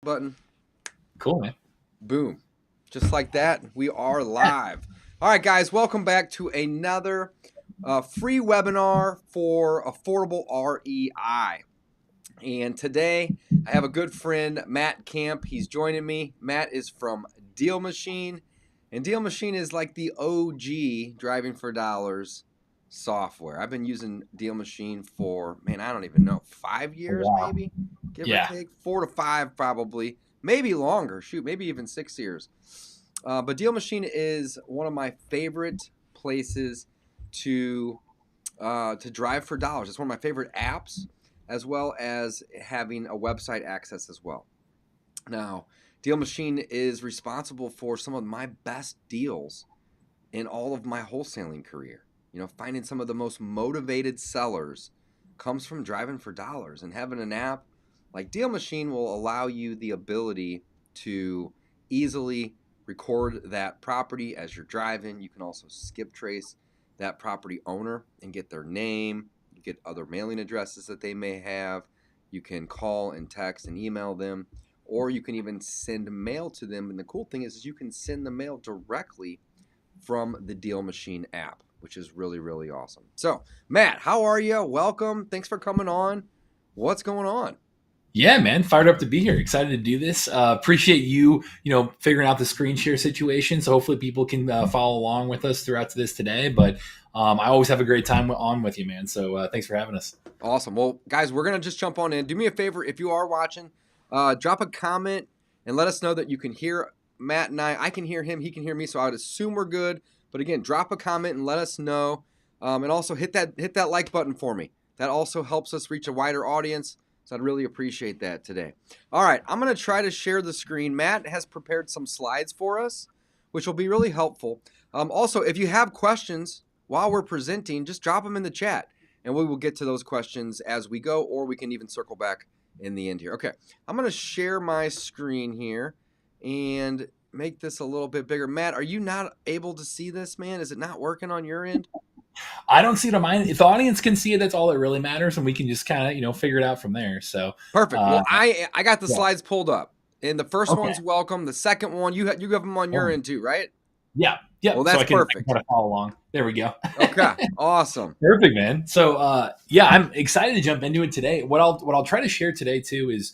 button. Cool, man. Boom. Just like that, we are live. All right, guys, welcome back to another free webinar for affordable REI. And today I have a good friend, Matt Camp. He's joining me. Matt is from Dealmachine. And Dealmachine is like the OG driving for dollars software. I've been using Dealmachine for, man, I don't even know, 5 years maybe? Give or take, 4 to 5 probably. Maybe longer. Shoot, maybe even 6 years. But Dealmachine is one of my favorite places to drive for dollars. It's one of my favorite apps, as well as having a website access as well. Now, Dealmachine is responsible for some of my best deals in all of my wholesaling career. You know, finding some of the most motivated sellers comes from driving for dollars, and having an app like Dealmachine will allow you the ability to easily record that property as you're driving. You can also skip trace that property owner and get their name, get other mailing addresses that they may have. You can call and text and email them, or you can even send mail to them. And the cool thing is you can send the mail directly from the Dealmachine app, which is really, really awesome. So, Matt, how are you? Welcome. Thanks for coming on. What's going on? Yeah, man. Fired up to be here. Excited to do this. Appreciate you, figuring out the screen share situation. So hopefully people can follow along with us throughout this today. But I always have a great time on with you, man. So thanks for having us. Awesome. Well, guys, we're going to just jump on in. Do me a favor, if you are watching, drop a comment and let us know that you can hear Matt and I can hear him, he can hear me, so I would assume we're good. But again, drop a comment and let us know. And also hit that like button for me. That also helps us reach a wider audience. So I'd really appreciate that today. All right, I'm going to try to share the screen. Matt has prepared some slides for us, which will be really helpful. Also, if you have questions while we're presenting, just drop them in the chat, and we will get to those questions as we go, or we can even circle back in the end here. Okay, I'm going to share my screen here and make this a little bit bigger. Matt, are you not able to see this, man? Is it not working on your end? I don't see it on mine. If the audience can see it, that's all that really matters, and we can just kind of figure it out from there. So perfect. Well, I got the slides pulled up, and the first one's welcome. The second one, you have them on your end too, right? Yeah. Well, that's perfect. I can follow along. There we go. Okay, awesome. Perfect, man. So I'm excited to jump into it today. What I'll try to share today too is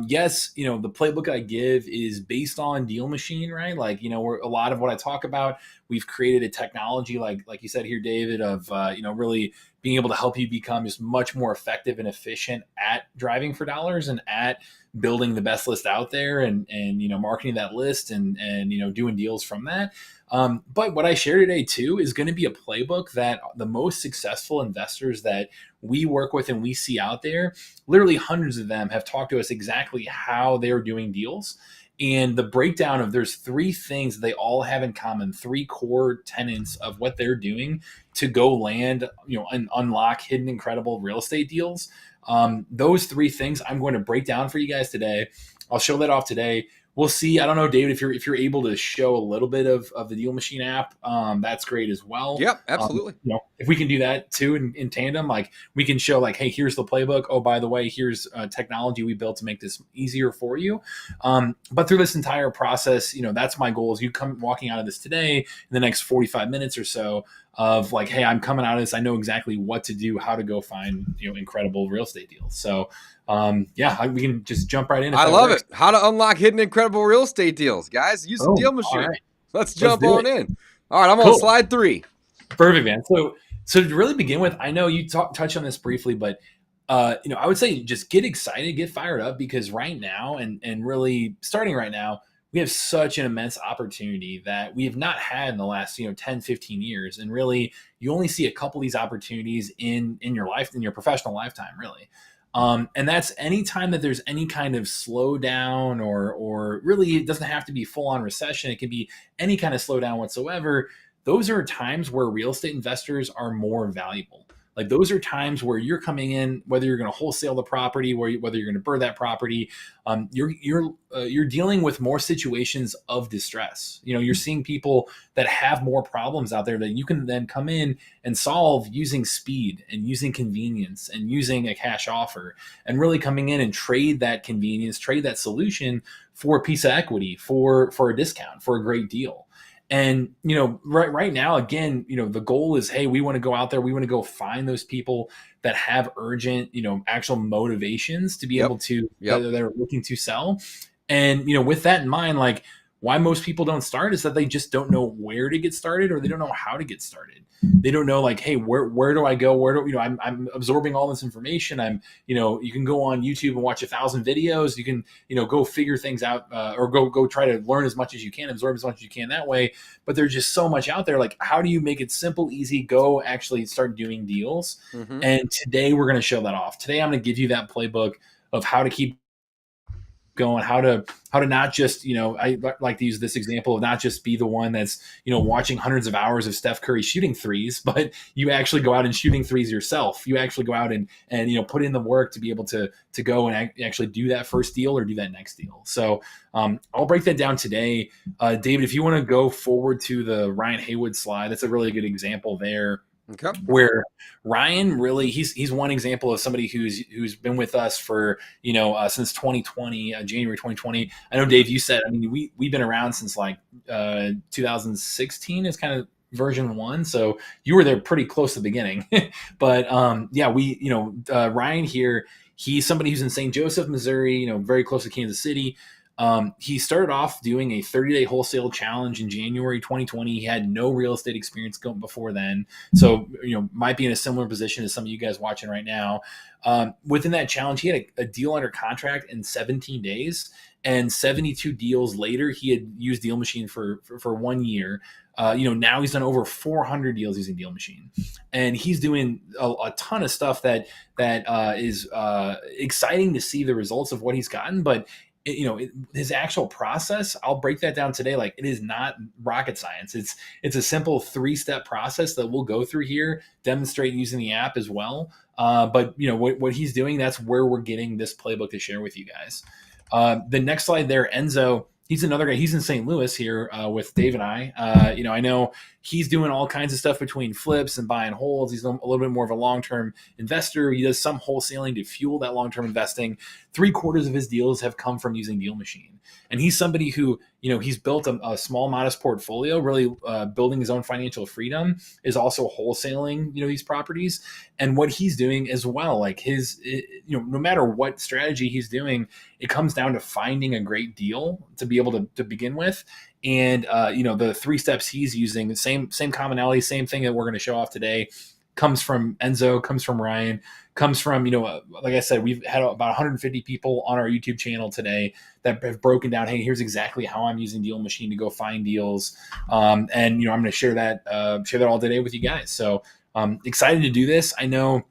yes, the playbook I give is based on Dealmachine, right? Like, we're, a lot of what I talk about, we've created a technology, like you said here, David, of, really being able to help you become just much more effective and efficient at driving for dollars and at building the best list out there and marketing that list and doing deals from that. But what I share today too is going to be a playbook that the most successful investors that we work with and we see out there, literally hundreds of them have talked to us exactly how they're doing deals. And the breakdown of there's 3 things they all have in common, 3 core tenets of what they're doing to go land, and unlock hidden incredible real estate deals. Those 3 things I'm going to break down for you guys today. I'll show that off today. We'll see. I don't know, David, if you're able to show a little bit of the Dealmachine app, that's great as well. Yep, absolutely. If we can do that too in tandem, like we can show like, hey, here's the playbook. Oh, by the way, here's technology we built to make this easier for you. But through this entire process, that's my goal is you come walking out of this today in the next 45 minutes or so of like, hey, I'm coming out of this. I know exactly what to do, how to go find, incredible real estate deals. So we can just jump right in. I love it. How to unlock hidden incredible real estate deals, guys. Use the Dealmachine. Right. Let's jump on in. All right, I'm on slide 3. Perfect, man. So to really begin with, I know you touched on this briefly, but I would say just get excited, get fired up, because right now and really starting right now, we have such an immense opportunity that we have not had in the last 10, 15 years. And really, you only see a couple of these opportunities in your life, in your professional lifetime, really. And that's anytime that there's any kind of slowdown or really it doesn't have to be full on recession. It can be any kind of slowdown whatsoever. Those are times where real estate investors are more valuable. Like those are times where you're coming in, whether you're going to wholesale the property, whether you're going to burn that property, you're dealing with more situations of distress. You're seeing people that have more problems out there that you can then come in and solve using speed and using convenience and using a cash offer, and really coming in and trade that convenience, trade that solution for a piece of equity, for a discount, for a great deal. And right now, again, the goal is, hey, we want to go out there, we want to go find those people that have urgent, actual motivations to be able to that are looking to sell. And with that in mind, like, why most people don't start is that they just don't know where to get started, or they don't know how to get started. They don't know, like, hey, where do I go? Where do I'm absorbing all this information. You can go on YouTube and watch 1,000 videos. You can, go figure things out, or go try to learn as much as you can, absorb as much as you can that way. But there's just so much out there. Like, how do you make it simple, easy, go actually start doing deals? Mm-hmm. And today we're going to show that off. Today I'm going to give you that playbook of how to keep going, how to not just, I like to use this example of not just be the one that's, watching hundreds of hours of Steph Curry shooting threes, but you actually go out and shooting threes yourself. You actually go out and put in the work to be able to go and actually do that first deal or do that next deal. So I'll break that down today. David, if you want to go forward to the Ryan Haywood slide, that's a really good example there. Okay. Where Ryan really, he's one example of somebody who's been with us for, since 2020, January 2020. I know, Dave, you said, we've been around since like 2016 is kind of version 1. So you were there pretty close to the beginning. But Ryan here, he's somebody who's in St. Joseph, Missouri, very close to Kansas City. He started off doing a 30-day wholesale challenge in January 2020. He had no real estate experience going before then. So, might be in a similar position as some of you guys watching right now. Within that challenge, he had a deal under contract in 17 days. And 72 deals later, he had used Dealmachine for 1 year. Now he's done over 400 deals using Dealmachine, and he's doing a ton of stuff that is exciting to see the results of what he's gotten. But his actual process, I'll break that down today. Like, it is not rocket science. It's a simple 3-step process that we'll go through here, demonstrate using the app as well. But what he's doing, that's where we're getting this playbook to share with you guys. The next slide there, Enzo, he's another guy. He's in St. Louis here with Dave and I. I know he's doing all kinds of stuff between flips and buy and holds. He's a little bit more of a long-term investor. He does some wholesaling to fuel that long-term investing. 3/4 of his deals have come from using Dealmachine. And he's somebody who, he's built a small, modest portfolio, really building his own financial freedom, is also wholesaling, these properties. And what he's doing as well, like no matter what strategy he's doing, it comes down to finding a great deal to be able to begin with. And, the 3 steps he's using, the same commonality, same thing that we're going to show off today, comes from Enzo, comes from Ryan, comes from, like I said, we've had about 150 people on our YouTube channel today that have broken down, hey, here's exactly how I'm using Dealmachine to go find deals. And, I'm going to share that all today with you guys. So excited to do this. I know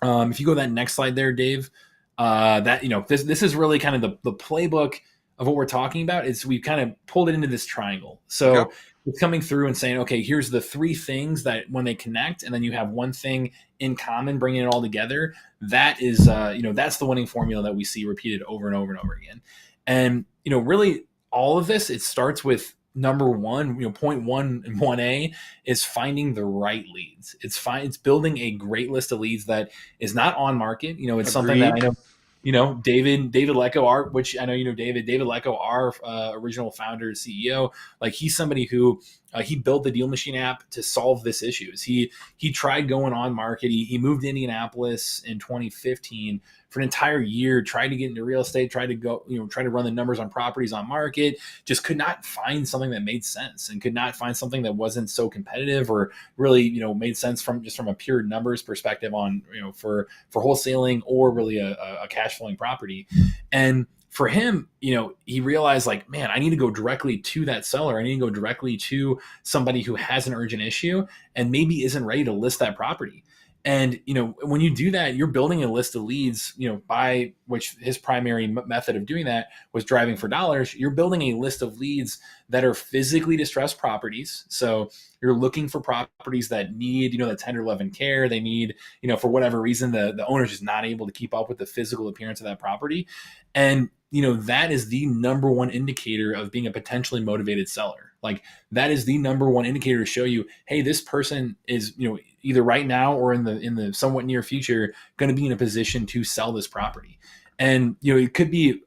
if you go to that next slide there, Dave, this is really kind of the playbook of what we're talking about. Is we've kind of pulled it into this triangle. So it's coming through and saying, okay, here's the 3 things that when they connect, and then you have one thing in common, bringing it all together. That is, that's the winning formula that we see repeated over and over and over again. And, really all of this, it starts with number 1, point 1 and 1A is finding the right leads. It's building a great list of leads that is not on market. It's Agreed. Something that I know, David Lecko, which I know, David Lecko, our original founder, CEO, like he's somebody who he built the Dealmachine app to solve this issues. He tried going on market. He moved to Indianapolis in 2015 for an entire year, tried to get into real estate, tried to run the numbers on properties on market, just could not find something that made sense, and could not find something that wasn't so competitive or really, made sense from a pure numbers perspective on, for wholesaling or really a cash flowing property. And for him, he realized, like, man, I need to go directly to that seller. I need to go directly to somebody who has an urgent issue and maybe isn't ready to list that property. And, when you do that, you're building a list of leads, by which his primary method of doing that was driving for dollars. You're building a list of leads that are physically distressed properties. So you're looking for properties that need, that tender love and care. They need, for whatever reason, the owner's just not able to keep up with the physical appearance of that property. And, that is the number one indicator of being a potentially motivated seller. Like, that is the number one indicator to show you, hey, this person is, either right now or in the somewhat near future, going to be in a position to sell this property. And, it could be,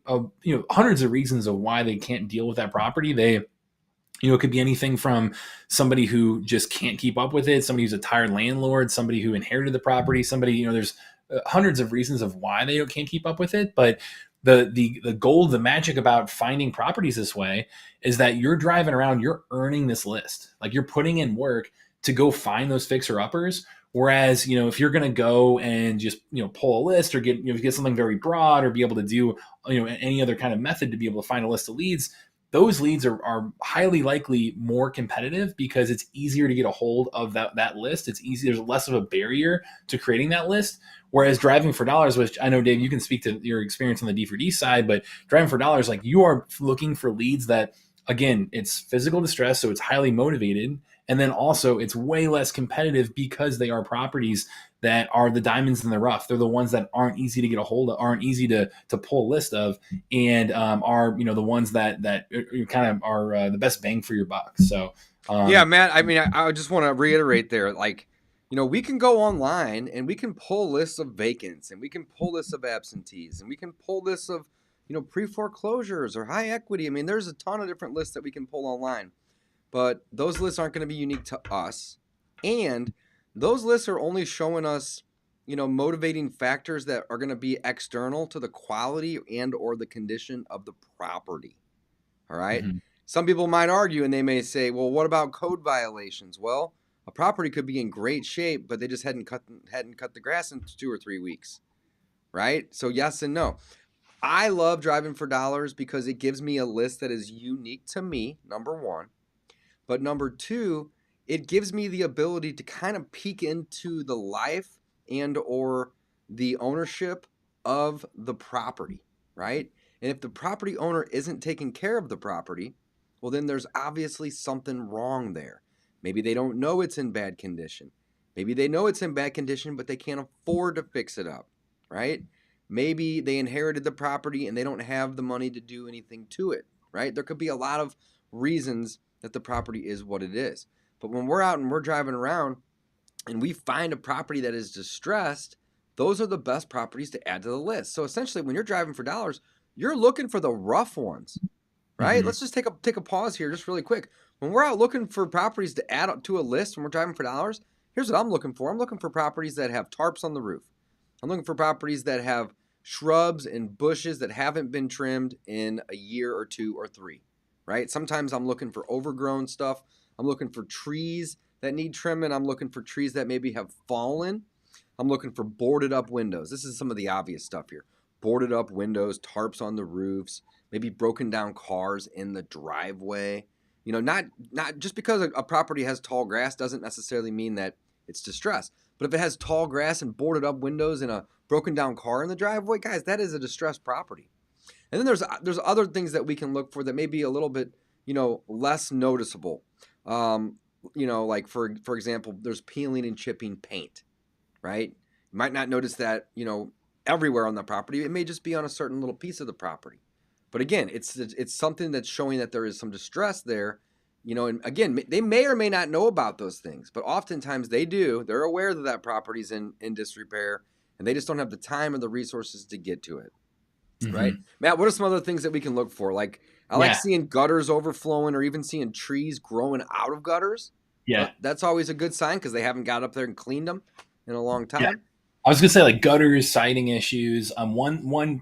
hundreds of reasons of why they can't deal with that property. It could be anything from somebody who just can't keep up with it, somebody who's a tired landlord, somebody who inherited the property, somebody, there's hundreds of reasons of why they can't keep up with it. But the gold, the magic about finding properties this way is that you're driving around, you're earning this list. Like, you're putting in work to go find those fixer uppers. Whereas, if you're going to go and just, pull a list or get something very broad or be able to do, any other kind of method to be able to find a list of leads, those leads are highly likely more competitive because it's easier to get a hold of that list. It's easy. There's less of a barrier to creating that list. Whereas driving for dollars, which I know, Dave, you can speak to your experience on the D4D side, but driving for dollars, like, you are looking for leads that, again, it's physical distress, so it's highly motivated. And then also it's way less competitive because they are properties that are the diamonds in the rough. They're the ones that aren't easy to get a hold of, aren't easy to pull a list of, and are, the ones that kind of are the best bang for your buck. So yeah, man. I mean, I just want to reiterate there, like, we can go online and we can pull lists of vacants, and we can pull lists of absentees, and we can pull lists of, pre-foreclosures or high equity. I mean, there's a ton of different lists that we can pull online, but those lists aren't going to be unique to us. And those lists are only showing us, motivating factors that are going to be external to the quality and or the condition of the property. All right. Mm-hmm. Some people might argue and they may say, well, what about code violations? Well, a property could be in great shape, but they just hadn't cut the grass in 2 or 3 weeks. Right. So yes and no. I love driving for dollars because it gives me a list that is unique to me, number one. But number two, it gives me the ability to kind of peek into the life and or the ownership of the property, right? And if the property owner isn't taking care of the property, well, then there's obviously something wrong there. Maybe they don't know it's in bad condition. Maybe they know it's in bad condition, but they can't afford to fix it up, right? Maybe they inherited the property and they don't have the money to do anything to it, right? There could be a lot of reasons that the property is what it is. But when we're out and we're driving around and we find a property that is distressed, those are the best properties to add to the list. So essentially, when you're driving for dollars, you're looking for the rough ones, right? Mm-hmm. Let's just take a pause here just really quick. When we're out looking for properties to add up to a list when we're driving for dollars, here's what I'm looking for. I'm looking for properties that have tarps on the roof. I'm looking for properties that have shrubs and bushes that haven't been trimmed in a year or 2 or 3, right? Sometimes I'm looking for overgrown stuff. I'm looking for trees that need trimming. I'm looking for trees that maybe have fallen. I'm looking for boarded up windows. This is some of the obvious stuff here. Boarded up windows, tarps on the roofs, maybe broken down cars in the driveway. Not just because a property has tall grass doesn't necessarily mean that it's distressed. But if it has tall grass and boarded up windows and a broken down car in the driveway, guys, that is a distressed property. And then there's other things that we can look for that may be a little bit, less noticeable. Like for example, there's peeling and chipping paint, right? You might not notice that, everywhere on the property. It may just be on a certain little piece of the property. But again, it's something that's showing that there is some distress there, and again, they may or may not know about those things, but oftentimes they do. They're aware that that property's in disrepair, and they just don't have the time or the resources to get to it. Mm-hmm. Right? Matt, what are some other things that we can look for? Like, I like seeing gutters overflowing or even seeing trees growing out of gutters. Yeah. That's always a good sign because they haven't got up there and cleaned them in a long time. Yeah. I was gonna say, like, gutters, siding issues. One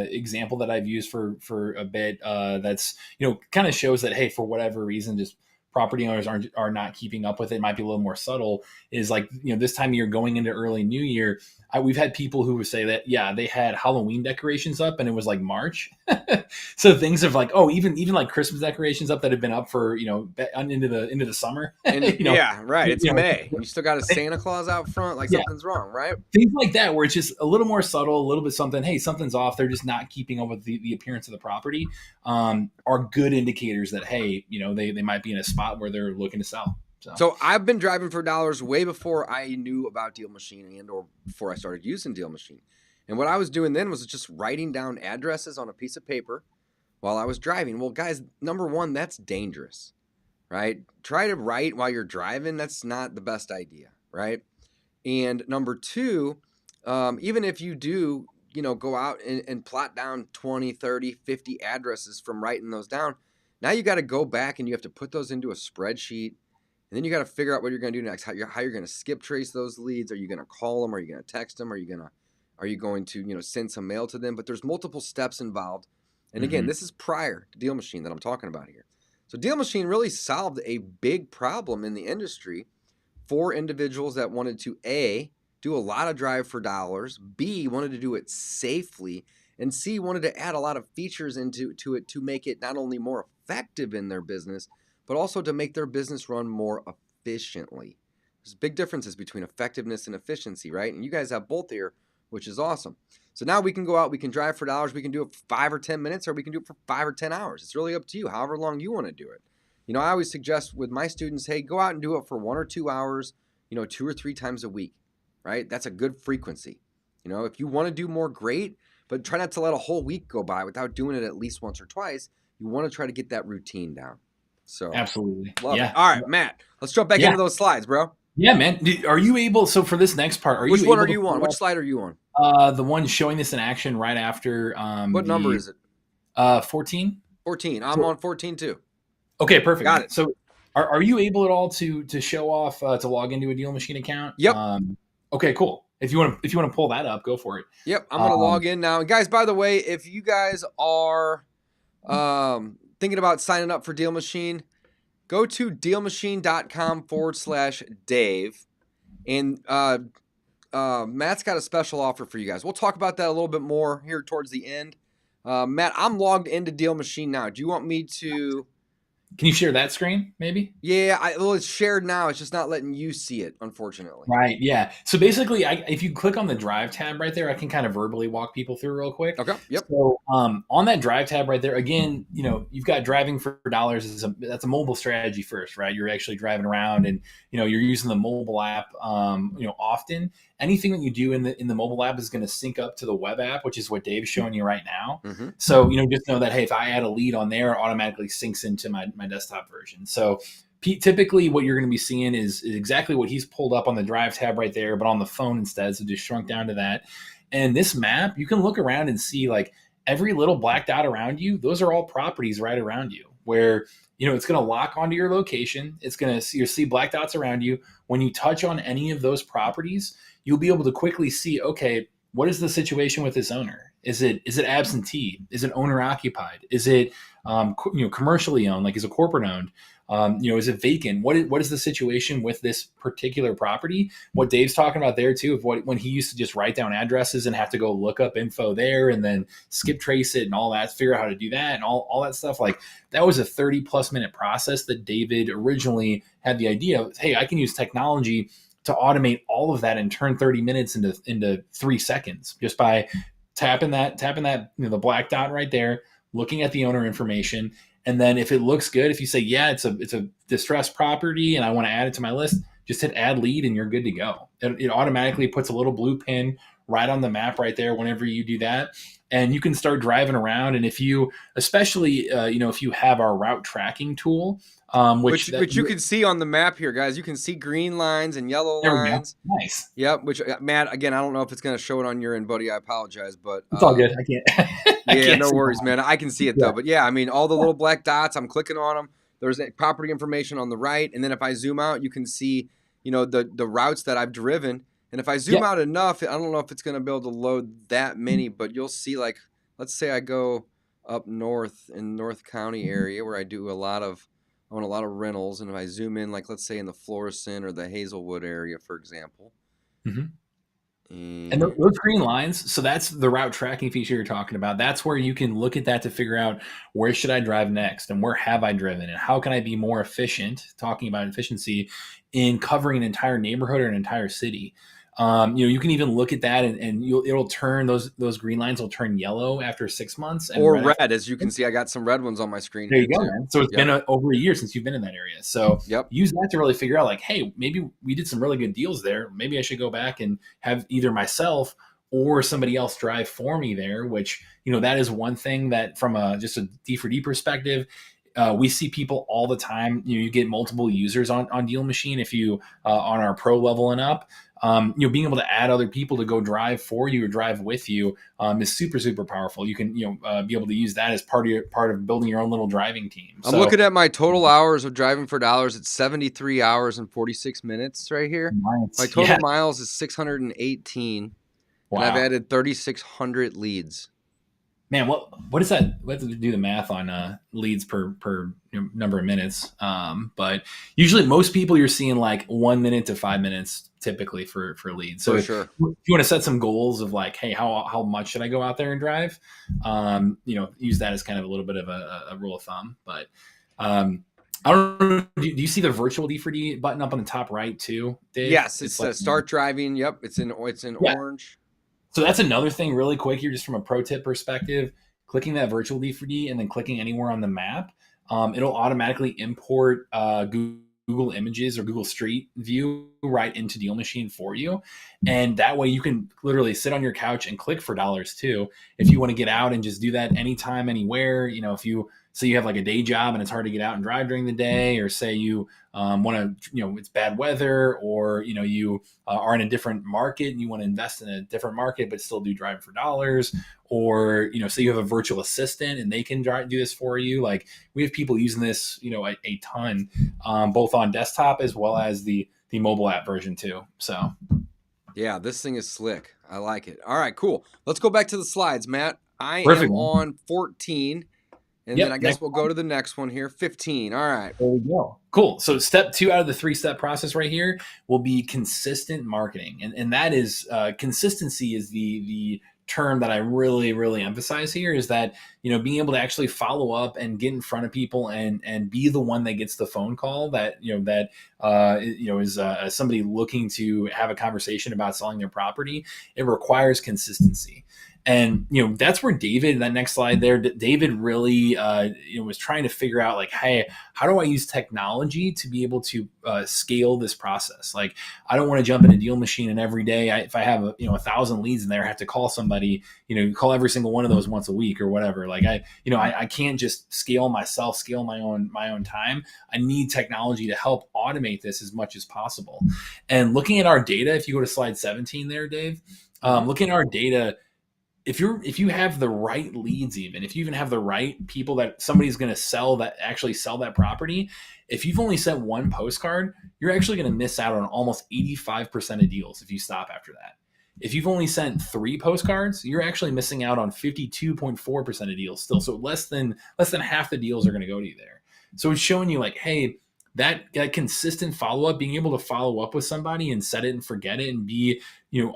example that I've used for a bit that's kind of shows that, hey, for whatever reason, just property owners are not keeping up with it, might be a little more subtle, is like, this time of year going into early New Year, we've had people who would say that, yeah, they had Halloween decorations up and it was like March. So things of like, oh, even like Christmas decorations up that have been up for, into the summer. Yeah, right. It's May. Like, You still got a Santa Claus out front. Like, yeah, something's wrong, right? things like that, where it's just a little more subtle, a little bit something, hey, something's off. They're just not keeping up with the appearance of the property, are good indicators that, hey, they might be in a spot where they're looking to sell. So I've been driving for dollars way before I knew about Dealmachine and or before I started using Dealmachine. And what I was doing then was just writing down addresses on a piece of paper while I was driving. Well, guys, number one, that's dangerous, right? Try to write while you're driving. That's not the best idea, right? And number two, even if you do, go out and plot down 20, 30, 50 addresses from writing those down, now you got to go back and you have to put those into a spreadsheet. And then you got to figure out what you're going to do next, how you're going to skip trace those leads. Are you going to call them? Are you going to text them? Are you going to send some mail to them? But there's multiple steps involved. And again, this is prior to Dealmachine that I'm talking about here. So Dealmachine really solved a big problem in the industry for individuals that wanted to A, do a lot of drive for dollars, B, wanted to do it safely, and C, wanted to add a lot of features into it to make it not only more effective in their business, but also to make their business run more efficiently. There's big differences between effectiveness and efficiency, right? And you guys have both here, which is awesome. So now we can go out, we can drive for dollars, we can do it for 5 or 10 minutes, or we can do it for 5 or 10 hours. It's really up to you, however long you want to do it. I always suggest with my students, hey, go out and do it for 1 or 2 hours, 2 or 3 times a week, right? That's a good frequency. If you want to do more, great, but try not to let a whole week go by without doing it at least once or twice. You want to try to get that routine down. So absolutely. Love it. All right, Matt, let's jump back into those slides, bro. Yeah, man. Are you able? So for this next part, Which one are you on? Which slide are you on? The one showing this in action right after. What number is it? 14. 14. I'm on 14 too. Okay, perfect. Got it. So, are you able at all to show off to log into a Dealmachine account? Yep. Okay, cool. If you want to pull that up, go for it. Yep, I'm gonna log in now. And guys, by the way, if you guys are thinking about signing up for Dealmachine, go to dealmachine.com/Dave. And Matt's got a special offer for you guys. We'll talk about that a little bit more here towards the end. Matt, I'm logged into Dealmachine now. Do you want me to... Can you share that screen, maybe? Yeah, it's shared now. It's just not letting you see it, unfortunately. Right, yeah. So basically, if you click on the Drive tab right there, I can kind of verbally walk people through real quick. Okay, yep. So on that Drive tab right there, again, you've got driving for dollars. That's a mobile strategy first, right? You're actually driving around and, you're using the mobile app, often. Anything that you do in the mobile app is going to sync up to the web app, which is what Dave's showing you right now. Mm-hmm. So, just know that, hey, if I add a lead on there, it automatically syncs into my desktop version. So typically what you're going to be seeing is exactly what he's pulled up on the Drive tab right there, but on the phone instead. So just shrunk down to that. And this map, you can look around and see like every little black dot around you. Those are all properties right around you where, it's going to lock onto your location. It's going to see black dots around you. When you touch on any of those properties, you'll be able to quickly see, okay, what is the situation with this owner? Is it absentee? Is it owner occupied? Is it commercially owned? Like, is it corporate owned? Is it vacant? What is the situation with this particular property? What Dave's talking about there too, of when he used to just write down addresses and have to go look up info there and then skip trace it and all that, figure out how to do that and all that stuff. Like, that was a 30+ minute process that David originally had the idea of, hey, I can use technology to automate all of that and turn 30 minutes into 3 seconds just by tapping that, the black dot right there, looking at the owner information. And then if it looks good, if you say, yeah, it's a distressed property and I want to add it to my list, just hit add lead and you're good to go. It automatically puts a little blue pin right on the map right there whenever you do that. And you can start driving around. And if you, especially, if you have our route tracking tool, which you can see on the map here, guys. You can see green lines and yellow lines. Nice. Yep. Which, Matt, again, I don't know if it's going to show it on your end, buddy. I apologize, but it's all good. I can't. Yeah, no worries, man. I can see it though. But yeah, I mean, all the little black dots. I'm clicking on them. There's property information on the right, and then if I zoom out, you can see, the routes that I've driven. And if I zoom out enough, I don't know if it's going to be able to load that many, but you'll see, like, let's say I go up north in North County area where I do a lot of I want a lot of rentals. And if I zoom in, like let's say in the Florissant or the Hazelwood area, for example, Mhm. And and those green lines, so that's the route tracking feature you're talking about. That's where you can look at that to figure out where should I drive next and where have I driven and how can I be more efficient, talking about efficiency in covering an entire neighborhood or an entire city. You can even look at that and it'll turn those green lines will turn yellow after 6 months and or red after. red, as you can see, I got some red ones on my screen There here you go, too. man. So it's Yep. been over a year since you've been in that area. So Yep. use that to really figure out like, hey, maybe we did some really good deals there. Maybe I should go back and have either myself or somebody else drive for me there, which, that is one thing that from just a D for D perspective, we see people all the time. You get multiple users on Deal Machine if you on our pro level and up. Being able to add other people to go drive for you or drive with you is super, super powerful. You can be able to use that as part of building your own little driving team. I'm looking at my total hours of driving for dollars. It's 73 hours and 46 minutes right here. My Nice. total Yeah. miles is 618, and I've Wow. added 3,600 leads. Man, what is that? We have to do the math on leads per number of minutes. But usually, most people you're seeing like 1 minute to 5 minutes typically for leads. So For if sure. you want to set some goals of like, hey, how much should I go out there and drive? Use that as kind of a little bit of a rule of thumb. But I don't know. Do you see the virtual D4D button up on the top right too, Dave? Yes, it's like start driving. Yep, it's in yeah. orange. So that's another thing really quick here, just from a pro tip perspective, clicking that virtual D4D and then clicking anywhere on the map, it'll automatically import Google Images or Google Street View right into Deal Machine for you. And that way you can literally sit on your couch and click for dollars too. If you want to get out and just do that anytime, anywhere, if you say you have like a day job and it's hard to get out and drive during the day, or say you want to, it's bad weather, or, you are in a different market and you want to invest in a different market, but still do driving for dollars, or, say you have a virtual assistant and they can do this for you. Like we have people using this, a ton, both on desktop as well as the mobile app version too. So yeah, this thing is slick. I like it. All right, cool. Let's go back to the slides, Matt. I Perfect. am on 14. And then I guess we'll go to the next one here, 15. All right. There we go. Cool. So step 2 out of the 3-step process right here will be consistent marketing. And that is consistency is the term that I really, really emphasize here, is that, being able to actually follow up and get in front of people and be the one that gets the phone call that, is somebody looking to have a conversation about selling their property. It requires consistency. And, that's where David, that next slide there, David really, was trying to figure out like, hey, how do I use technology to be able to scale this process? Like, I don't want to jump in a Deal Machine and every day, if I have 1,000 leads in there, I have to call somebody, call every single one of those once a week or whatever. Like I can't just scale myself, scale my own time. I need technology to help automate this as much as possible. And looking at our data, if you go to slide 17 there, Dave, looking at our data, if you have the right leads, even if you even have the right people that somebody's going to actually sell that property, if you've only sent one postcard, you're actually going to miss out on almost 85% of deals if you stop after that. If you've only sent 3 postcards, you're actually missing out on 52.4% of deals still. So less than half the deals are going to go to you there. So it's showing you like, hey, that consistent follow-up, being able to follow up with somebody and set it and forget it and be,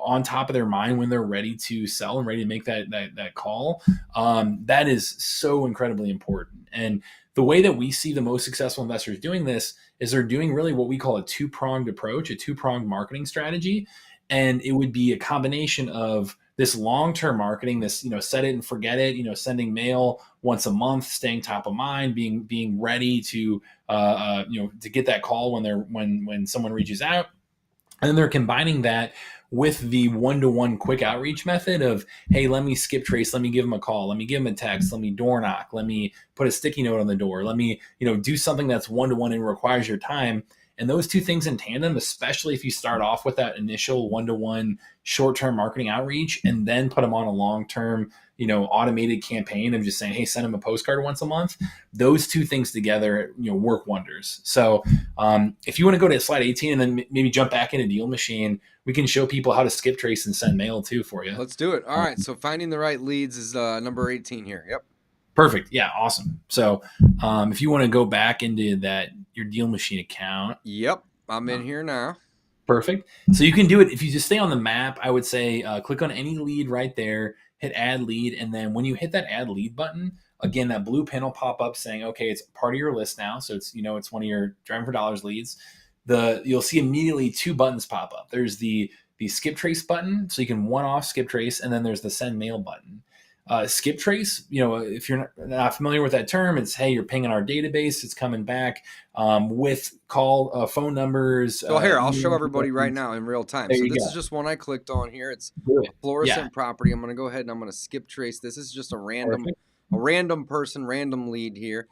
on top of their mind when they're ready to sell and ready to make that call, that is so incredibly important. And the way that we see the most successful investors doing this is they're doing really what we call a 2-pronged approach, a 2-pronged marketing strategy. And it would be a combination of this long-term marketing, this, set it and forget it, sending mail once a month, staying top of mind, being ready to, to get that call when someone reaches out. And then they're combining that with the one-to-one quick outreach method of, hey, let me skip trace, let me give them a call, let me give them a text, let me door knock, let me put a sticky note on the door, let me, do something that's one-to-one and requires your time. And those two things in tandem, especially if you start off with that initial one-to-one short-term marketing outreach and then put them on a long-term, automated campaign of just saying, hey, send them a postcard once a month, those two things together, work wonders. So if you want to go to slide 18 and then maybe jump back into Deal Machine, we can show people how to skip trace and send mail too for you. Let's do it. All right. So finding the right leads is number 18 here. Yep. Perfect. Yeah, awesome. So if you want to go back into that your Dealmachine account, Yep, I'm in here now. perfect. So you can do it if you just stay on the map. I would say click on any lead right there, hit add lead, and then when you hit that add lead button, again that blue pin will pop up saying, okay, it's part of your list now. So it's it's one of your driving for dollars leads. You'll see immediately two buttons pop up. There's the skip trace button, so you can one off skip trace, and then there's the send mail button. Skip trace, if you're not familiar with that term, it's hey, you're pinging our database, it's coming back with phone numbers. So here, I'll show everybody right now in real time. There So you this go. is just one I clicked on here. It's Good. a fluorescent Yeah, property. I'm going to go ahead and I'm going to skip trace. This is just a random person, random lead here.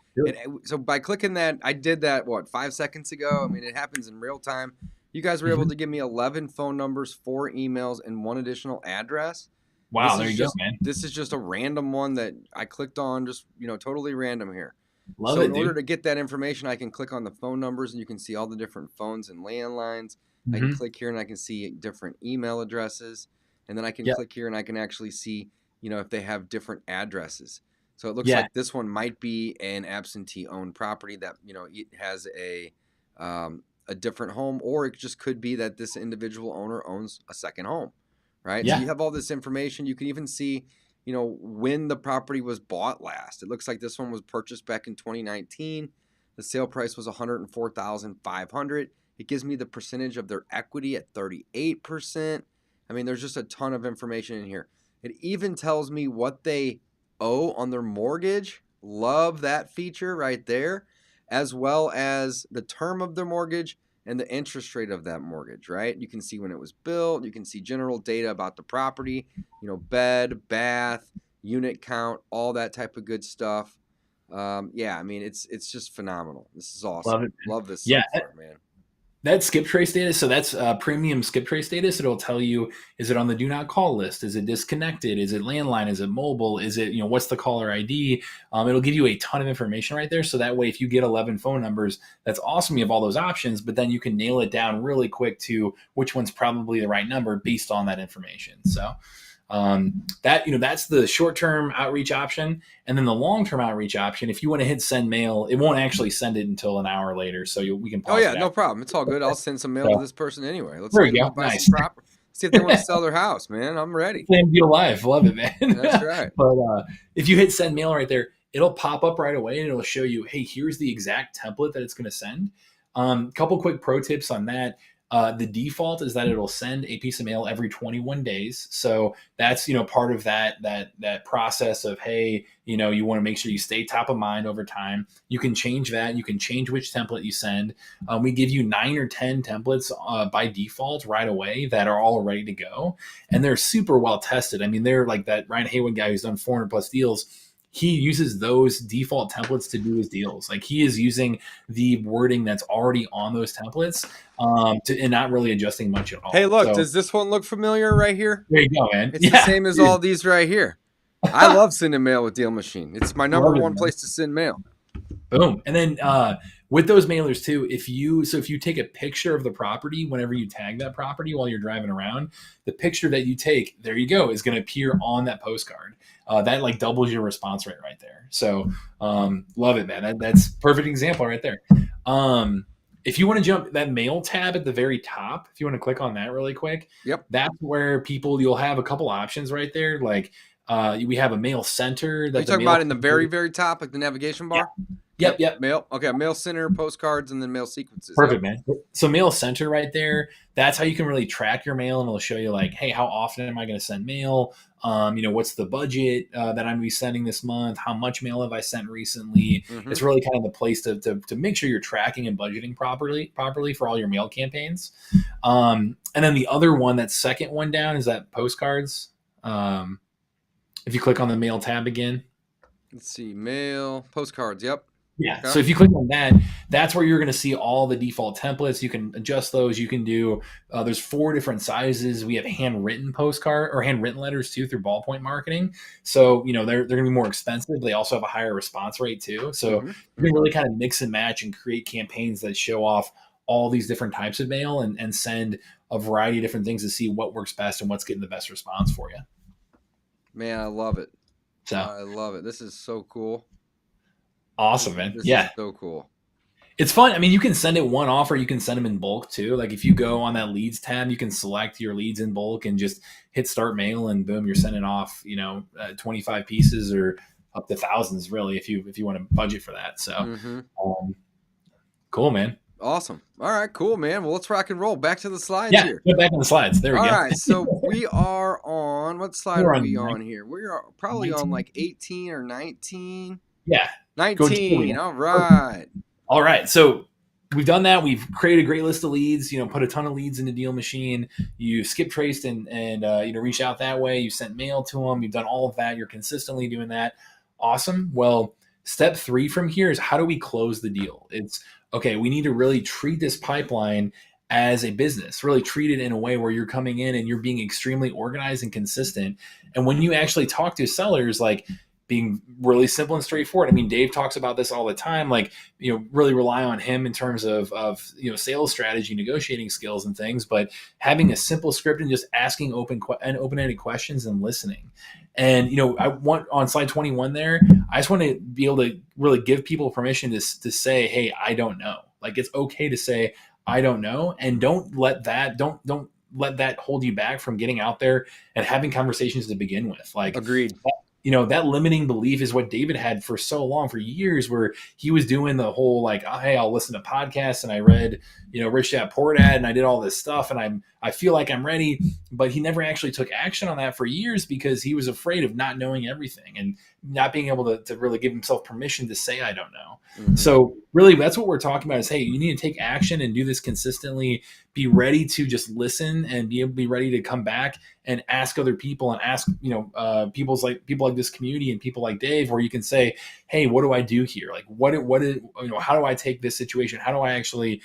So by clicking that, I did that, 5 seconds ago? I mean, it happens in real time. You guys were able to give me 11 phone numbers, 4 emails, and 1 additional address. Wow, there you go, man. This is just a random one that I clicked on, just, totally random here. Love it, in order dude. to get that information, I can click on the phone numbers and you can see all the different phones and landlines. I can click here and I can see different email addresses. And then I can click here and I can actually see, if they have different addresses. So it looks like this one might be an absentee owned property that, it has a different home, or it just could be that this individual owner owns a second home, right? Yeah. So you have all this information. You can even see, when the property was bought last. It looks like this one was purchased back in 2019. The sale price was $104,500. It gives me the percentage of their equity at 38%. I mean, there's just a ton of information in here. It even tells me what they owe on their mortgage. Love that feature right there, as well as the term of their mortgage and the interest rate of that mortgage, right? You can see when it was built. You can see general data about the property, bed, bath, unit count, all that type of good stuff. Yeah, I mean, it's just phenomenal. This is awesome. Love it, man. Love this Yeah. software, man. That skip trace data, so that's premium skip trace data. So it'll tell you, is it on the do not call list? Is it disconnected? Is it landline? Is it mobile? Is it, what's the caller ID? It'll give you a ton of information right there. So that way, if you get 11 phone numbers, that's awesome. You have all those options, but then you can nail it down really quick to which one's probably the right number based on that information. So that's the short-term outreach option. And then the long-term outreach option, if you want to hit send mail, it won't actually send it until an hour later. So we can pause. Oh yeah, no problem. It's all good. I'll send some mail to this person anyway. Let's get them to buy nice. some property. See if they want to sell their house, man. I'm ready. Same deal live. Love it, man. That's right. But if you hit send mail right there, it'll pop up right away and it'll show you, hey, here's the exact template that it's going to send. Couple quick pro tips on that. The default is that it'll send a piece of mail every 21 days. So that's, part of that process of, hey, you want to make sure you stay top of mind over time. You can change that. You can change which template you send. We give you 9 or 10 templates by default right away that are all ready to go. And they're super well tested. I mean, they're like that Ryan Haywood guy who's done 400 plus deals. He uses those default templates to do his deals. Like he is using the wording that's already on those templates and not really adjusting much at all. Hey, look, does this one look familiar right here? There you go, man. It's the same as all these right here. I love sending mail with Dealmachine. It's my number one place to send mail. Boom. And then with those mailers too, if you take a picture of the property whenever you tag that property while you're driving around, the picture that you take, there you go, is going to appear on that postcard. That like doubles your response rate right there. So love it, man. That's perfect example right there. If you want to jump that mail tab at the very top, if you want to click on that really quick, that's where you'll have a couple options right there. Like we have a mail center. That you're talking about in the very, very top, like the navigation bar? Yep. Mail. Okay, mail center, postcards, and then mail sequences. Perfect, man. So mail center right there, that's how you can really track your mail, and it'll show you like, hey, how often am I going to send mail? What's the budget that I'm going to be sending this month? How much mail have I sent recently? It's really kind of the place to make sure you're tracking and budgeting properly for all your mail campaigns. And then the other one, that second one down, is that postcards. If you click on the mail tab again. Let's see, mail, postcards, yep. Yeah. Okay. So if you click on that, that's where you're going to see all the default templates. You can adjust those. You can do, there's 4 different sizes. We have handwritten postcard or handwritten letters too through Ballpoint Marketing. So, they're going to be more expensive. They also have a higher response rate too. So you can really kind of mix and match and create campaigns that show off all these different types of mail and send a variety of different things to see what works best and what's getting the best response for you. Man, I love it. So I love it. This is so cool. awesome, man. This is Yeah. so cool. It's fun. I mean, you can send it one offer. You can send them in bulk too. Like if you go on that leads tab, you can select your leads in bulk and just hit start mail, and boom, you're sending off 25 pieces or up to thousands, really, if you want to budget for that. So Mm-hmm. um, cool, man. Awesome. All right, cool, man. Well, let's rock and roll. Back to the slides Yeah, here. go back on the slides. There we All go. right, so we are on what slide We're are on we on here? We are probably on 19. like 18 or 19. Yeah, go. There we 19. go. All right. All right. So we've done that. We've created a great list of leads, put a ton of leads into Dealmachine. You skip traced and reach out that way. You sent mail to them. You've done all of that. You're consistently doing that. Awesome. Well, step 3 from here is how do we close the deal? It's okay. We need to really treat this pipeline as a business, really treat it in a way where you're coming in and you're being extremely organized and consistent. And when you actually talk to sellers, like being really simple and straightforward. I mean, Dave talks about this all the time, like, really rely on him in terms of sales strategy, negotiating skills and things, but having a simple script and just asking open-ended questions and listening. And, I want on slide 21 there, I just want to be able to really give people permission to say, hey, I don't know. Like, it's okay to say, I don't know. And don't let that hold you back from getting out there and having conversations to begin with. Like, Agreed. that limiting belief is what David had for so long, for years, where he was doing the whole like, oh, hey, I'll listen to podcasts and I read, Rich Dad Poor Dad and I did all this stuff and I feel like I'm ready, but he never actually took action on that for years because he was afraid of not knowing everything and not being able to really give himself permission to say, I don't know. Mm-hmm. So really that's what we're talking about is, hey, you need to take action and do this consistently, be ready to just listen and be ready to come back and ask other people and ask, people like this community and people like Dave, where you can say, hey, what do I do here? Like, how do I take this situation? How do I actually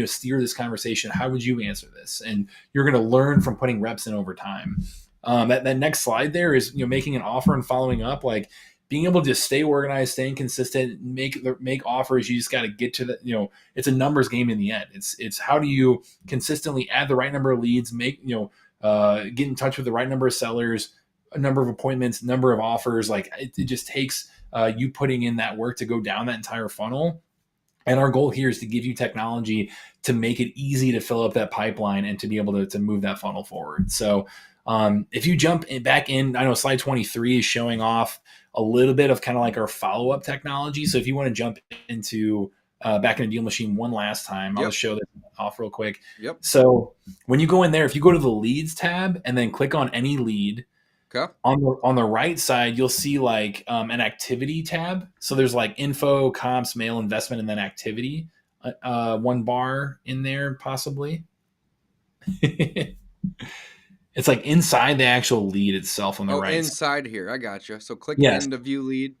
steer this conversation? How would you answer this? And you're going to learn from putting reps in over time. That next slide there is, making an offer and following up, like being able to just stay organized, staying consistent, make offers. You just got to get to the, it's a numbers game in the end. It's how do you consistently add the right number of leads, get in touch with the right number of sellers, a number of appointments, number of offers. Like it just takes you putting in that work to go down that entire funnel. And our goal here is to give you technology to make it easy to fill up that pipeline and to be able to move that funnel forward. So if you jump back in, I know slide 23 is showing off a little bit of kind of like our follow-up technology. So if you want to jump into back in a Dealmachine one last time, I'll just show this off real quick. Yep. So when you go in there, if you go to the leads tab and then click on any lead, okay, on the right side, you'll see like an activity tab. So there's like info, comps, mail, investment, and then activity. One bar in there possibly. It's like inside the actual lead itself on the right. Inside here. I got you. So click into view lead.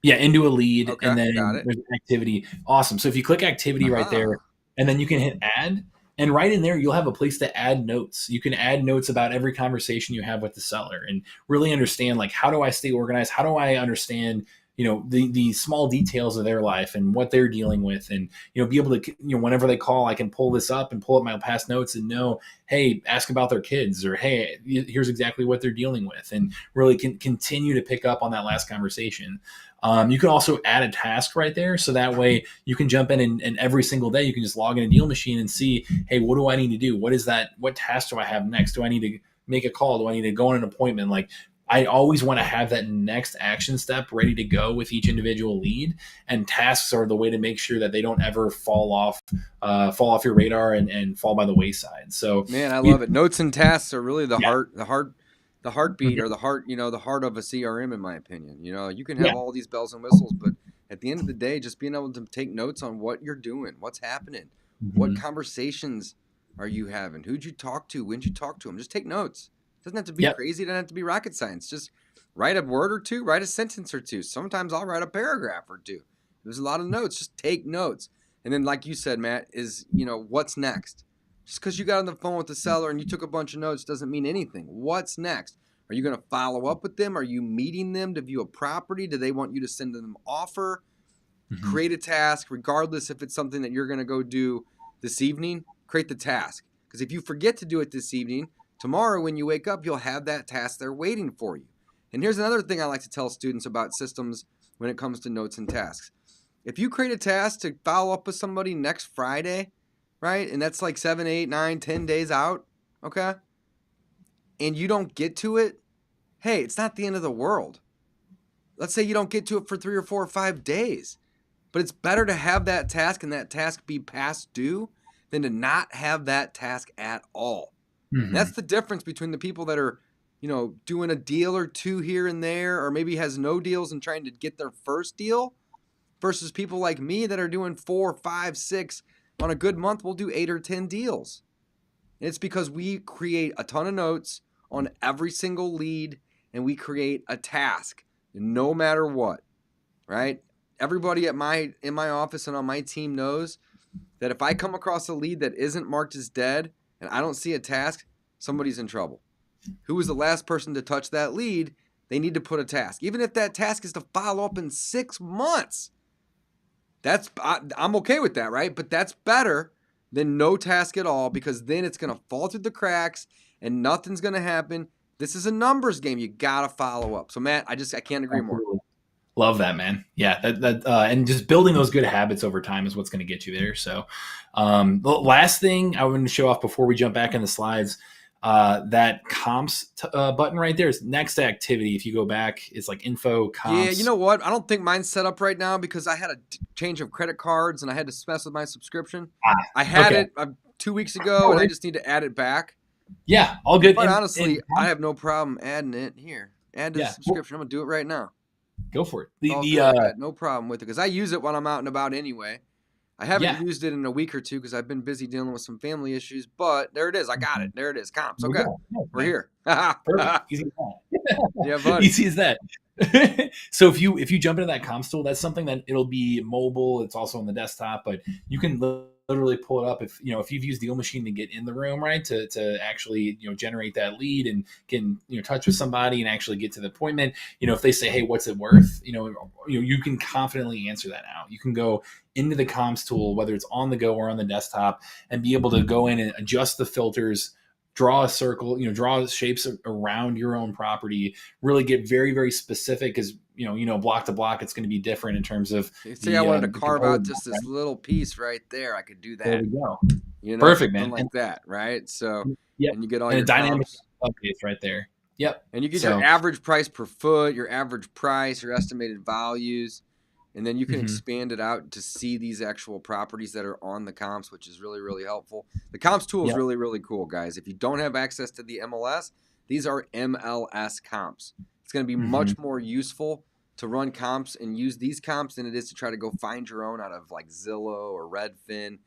Yeah, into a lead, okay, and then got it. There's activity. Awesome. So if you click activity right there, and then you can hit add, and right in there, you'll have a place to add notes. You can add notes about every conversation you have with the seller and really understand, like, how do I stay organized? How do I understand, the small details of their life and what they're dealing with, and, be able to, whenever they call, I can pull this up and pull up my past notes and know, hey, ask about their kids, or, hey, here's exactly what they're dealing with, and really can continue to pick up on that last conversation. You can also add a task right there. So that way you can jump in and every single day you can just log in a Dealmachine and see, hey, what do I need to do? What is that? What task do I have next? Do I need to make a call? Do I need to go on an appointment? Like, I always want to have that next action step ready to go with each individual lead, and tasks are the way to make sure that they don't ever fall off your radar and fall by the wayside. So, man, I love it. Notes and tasks are really the heartbeat, mm-hmm. or the heart of a CRM, in my opinion. You can have all these bells and whistles, but at the end of the day, just being able to take notes on what you're doing, what's happening, mm-hmm. what conversations are you having, who'd you talk to, when'd you talk to them, just take notes. It doesn't have to be crazy. It doesn't have to be rocket science. Just write a word or two, write a sentence or two. Sometimes I'll write a paragraph or two. There's a lot of notes. Just take notes. And then, like you said, Matt, is, what's next? Just because you got on the phone with the seller and you took a bunch of notes doesn't mean anything. What's next? Are you going to follow up with them? Are you meeting them to view a property? Do they want you to send them an offer? Mm-hmm. Create a task, regardless if it's something that you're going to go do this evening. Create the task. Because if you forget to do it this evening, tomorrow when you wake up, you'll have that task there waiting for you. And here's another thing I like to tell students about systems when it comes to notes and tasks. If you create a task to follow up with somebody next Friday, right? And that's like 7, 8, 9, 10 days out, okay? And you don't get to it, hey, it's not the end of the world. Let's say you don't get to it for 3 or 4 or 5 days. But it's better to have that task and that task be past due than to not have that task at all. And that's the difference between the people that are, doing a deal or two here and there, or maybe has no deals and trying to get their first deal, versus people like me that are doing 4, 5, 6. On a good month, we'll do 8 or 10 deals. And it's because we create a ton of notes on every single lead, and we create a task no matter what, right? Everybody in my office and on my team knows that if I come across a lead that isn't marked as dead and I don't see a task, somebody's in trouble. Who was the last person to touch that lead? They need to put a task. Even if that task is to follow up in 6 months. I'm okay with that, right? But that's better than no task at all, because then it's going to fall through the cracks and nothing's going to happen. This is a numbers game. You got to follow up. So Matt, I can't agree more. Love that, man. Yeah, and just building those good habits over time is what's going to get you there. So, the last thing I want to show off before we jump back in the slides, that comps button right there is next activity. If you go back, it's like info comps. Yeah, you know what? I don't think mine's set up right now because I had a change of credit cards and I had to mess with my subscription. I had it 2 weeks ago and I just need to add it back. Yeah, all good. But honestly, I have no problem adding it here. Add to the subscription. I'm gonna do it right now. Go for it. No problem with it because I use it when I'm out and about anyway. I haven't used it in a week or two because I've been busy dealing with some family issues, but there it is. I got it. There it is. Comps. Okay. We're here. Perfect. Easy as that. Yeah, buddy. Easy as that. So if you jump into that comps tool, that's something that it'll be mobile. It's also on the desktop, but you can literally pull it up if you've used Dealmachine to get in the room, right, to actually generate that lead and can touch with somebody and actually get to the appointment. If they say, hey, what's it worth, you can confidently answer that now. You can go into the comps tool, whether it's on the go or on the desktop, and be able to go in and adjust the filters, draw a circle, draw shapes around your own property, really get very, very specific, because block to block, it's going to be different in terms of. Say I wanted to carve out just this little piece right there. I could do that. There we go. Perfect, man. Like that, right? So, yep. And you get all your dynamic updates right there. Yep. And you get your average price per foot, your average price, your estimated values, and then you can expand it out to see these actual properties that are on the comps, which is really, really helpful. The comps tool is really, really cool, guys. If you don't have access to the MLS, these are MLS comps. It's going to be much more useful to run comps and use these comps than it is to try to go find your own out of like Zillow or Redfin.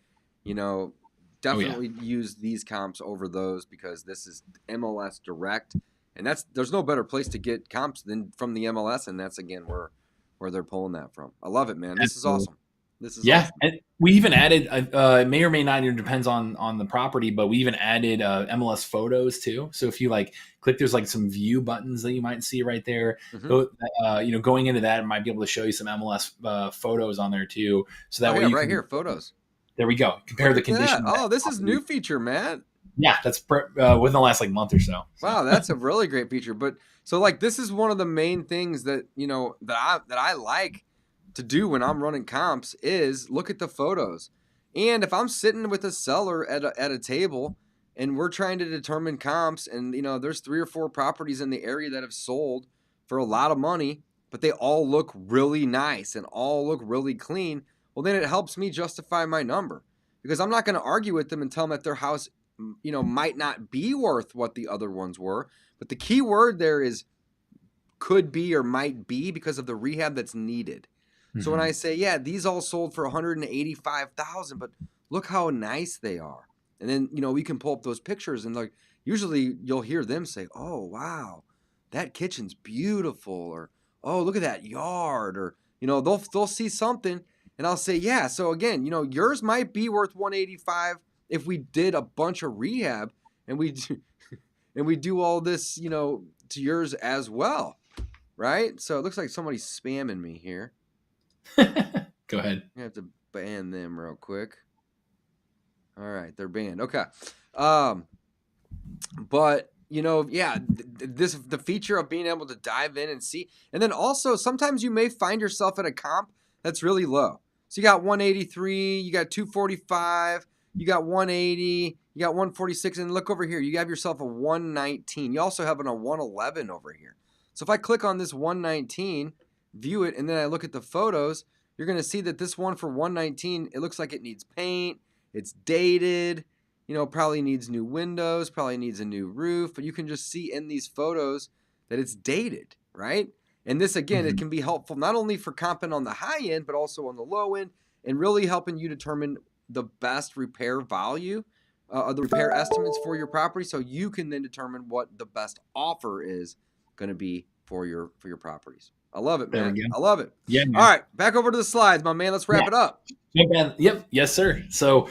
Definitely use these comps over those, because this is MLS direct, and there's no better place to get comps than from the MLS, and that's again where they're pulling that from. I love it, man. This is awesome. This is awesome. And we even added, it may or may not, it depends on the property, but we even added MLS photos too. So if you click, there's some view buttons that you might see right there. Going into that, it might be able to show you some MLS photos on there too. So that way right here, photos. There we go. Compare the condition. Oh, this is new feature, man. Yeah, that's within the last month or so. Wow, that's a really great feature. But so this is one of the main things that that I like to do when I'm running comps is look at the photos. And if I'm sitting with a seller at a table and we're trying to determine comps, and there's 3 or 4 properties in the area that have sold for a lot of money, but they all look really nice and all look really clean, well, then it helps me justify my number, because I'm not going to argue with them and tell them that their house might not be worth what the other ones were. But the key word there is could be or might be, because of the rehab that's needed. So when I say, yeah, these all sold for $185,000, but look how nice they are. And then, we can pull up those pictures and usually you'll hear them say, oh, wow, that kitchen's beautiful. Or, oh, look at that yard. Or, they'll see something and I'll say, yeah. So again, yours might be worth $185,000 if we did a bunch of rehab and we do all this, to yours as well. Right. So it looks like somebody's spamming me here. Go ahead. I have to ban them real quick. All right, they're banned. Okay. But yeah, the feature of being able to dive in and see. And then also sometimes you may find yourself at a comp that's really low. So you got 183, you got 245, you got 180, you got 146, and look over here, you have yourself a 119. You also have a 111 over here. So if I click on this 119, view it, and then I look at the photos, you're going to see that this one for 119, it looks like it needs paint, it's dated, probably needs new windows, probably needs a new roof, but you can just see in these photos that it's dated, right? And this, again, it can be helpful not only for comping on the high end, but also on the low end, and really helping you determine the best repair value, the repair estimates for your property, so you can then determine what the best offer is going to be for your properties. I love it, man. There we go. I love it. Yeah, man. All right, back over to the slides, my man. Let's wrap it up. Yep. Yes, sir. So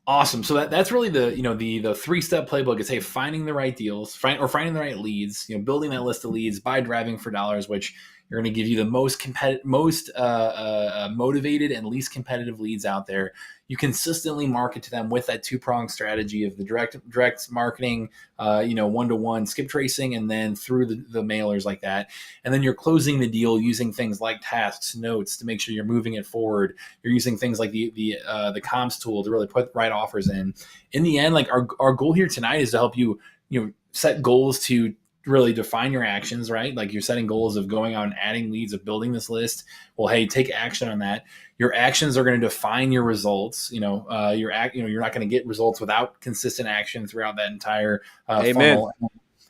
awesome. So that's really the the 3-step playbook is, hey, finding the right deals, finding the right leads, building that list of leads by driving for dollars, which are going to give you the most motivated and least competitive leads out there. You consistently market to them with that 2-pronged strategy of the direct marketing, one-to-one skip tracing, and then through the mailers like that. And then you're closing the deal using things like tasks, notes to make sure you're moving it forward. You're using things like the comms tool to really put the right offers in. In the end, like our goal here tonight is to help you, set goals to really define your actions, right? Like you're setting goals of going out and adding leads, of building this list. Well, hey, take action on that. Your actions are going to define your results. You're not going to get results without consistent action throughout that entire funnel.